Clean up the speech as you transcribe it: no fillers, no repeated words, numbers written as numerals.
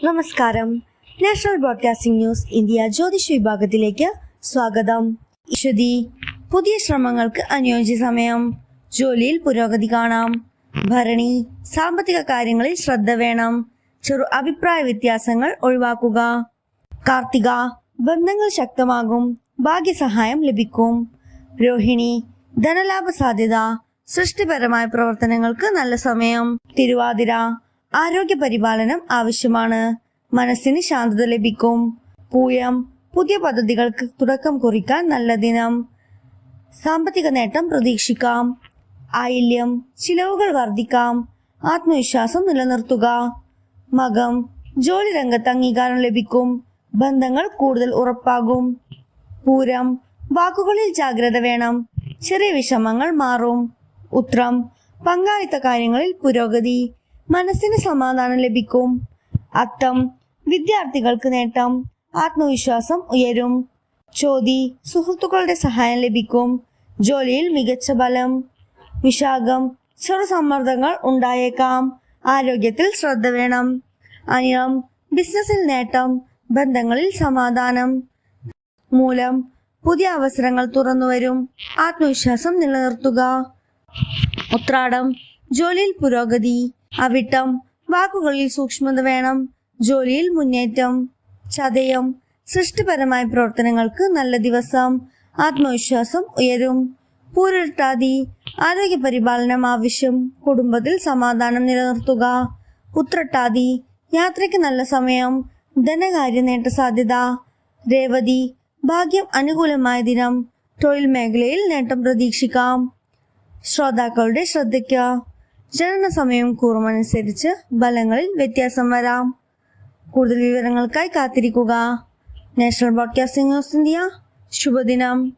നമസ്കാരം. National broadcasting news India ജ്യോതിഷ വിഭാഗത്തിലേക്ക് സ്വാഗതം. ഇഷതി, പുതിയ ശ്രമങ്ങൾക്ക് അനുയോജ്യ സമയം. ജോലിയിൽ പുരോഗതി കാണാം. ഭരണി, സാമ്പത്തിക കാര്യങ്ങളിൽ ശ്രദ്ധ വേണം. ചെറു അഭിപ്രായ വ്യത്യാസങ്ങൾ ഒഴിവാക്കുക. കാർത്തിക, ബന്ധങ്ങൾ ശക്തമാകും. ഭാഗ്യസഹായം ലഭിക്കും. രോഹിണി, ധനലാഭ സാധ്യത. സൃഷ്ടിപരമായ പ്രവർത്തനങ്ങൾക്ക് നല്ല സമയം. തിരുവാതിര, ആരോഗ്യ പരിപാലനം ആവശ്യമാണ്. മനസ്സിന് ശാന്തത ലഭിക്കും. പൂയം, പുതിയ പദ്ധതികൾക്ക് തുടക്കം കുറിക്കാൻ നല്ല ദിനം. സാമ്പത്തിക നേട്ടം പ്രതീക്ഷിക്കാം. ആയില്യം, ചിലവുകൾ വർദ്ധിക്കാം. ആത്മവിശ്വാസം നിലനിർത്തുക. മകം, ജോലി രംഗത്ത് അംഗീകാരം ലഭിക്കും. ബന്ധങ്ങൾ കൂടുതൽ ഉറപ്പാകും. പൂരം, വാക്കുകളിൽ ജാഗ്രത വേണം. ചെറിയ വിഷമങ്ങൾ മാറും. ഉത്രം, പങ്കാളിത്ത കാര്യങ്ങളിൽ പുരോഗതി. മനസ്സിന് സമാധാനം ലഭിക്കും. അത്തം, വിദ്യാർത്ഥികൾക്ക് നേട്ടം. ആത്മവിശ്വാസം ഉയരും. ചോതി, സുഹൃത്തുക്കളുടെ സഹായം ലഭിക്കും. ജോലിയിൽ മികച്ച ഫലം. വിശാഖം, ചെറു സമ്മർദ്ദങ്ങൾ ഉണ്ടായേക്കാം. ആരോഗ്യത്തിൽ ശ്രദ്ധ വേണം. അനിഴം, ബിസിനസ്സിൽ നേട്ടം. ബന്ധങ്ങളിൽ സമാധാനം. മൂലം, പുതിയ അവസരങ്ങൾ തുറന്നുവരും. ആത്മവിശ്വാസം നിലനിർത്തുക. ഉത്രാടം, ജോലിയിൽ പുരോഗതി. അവിട്ടം, വാക്കുകളിൽ സൂക്ഷ്മത വേണം. ജോലിയിൽ മുന്നേറ്റം. ചതയം, സൃഷ്ടിപരമായ പ്രവർത്തനങ്ങൾക്ക് നല്ല ദിവസം. ആത്മവിശ്വാസം ഉയരും. പൂരിട്ടാതി, ആരോഗ്യ പരിപാലനം ആവശ്യം. കുടുംബത്തിൽ സമാധാനം നിലനിർത്തുക. ഉത്രട്ടാതി, യാത്രയ്ക്ക് നല്ല സമയം. ധനകാര്യ നേട്ട സാധ്യത. രേവതി, ഭാഗ്യം അനുകൂലമായ ദിനം. തൊഴിൽ മേഖലയിൽ നേട്ടം പ്രതീക്ഷിക്കാം. ശ്രോതാക്കളുടെ ശ്രദ്ധയ്ക്ക്, ജനന സമയം കൂറുമനുസരിച്ച് ഫലങ്ങളിൽ വ്യത്യാസം വരാം. കൂടുതൽ വിവരങ്ങൾക്കായി കാത്തിരിക്കുക. National broadcasting news India. ശുഭദിനം.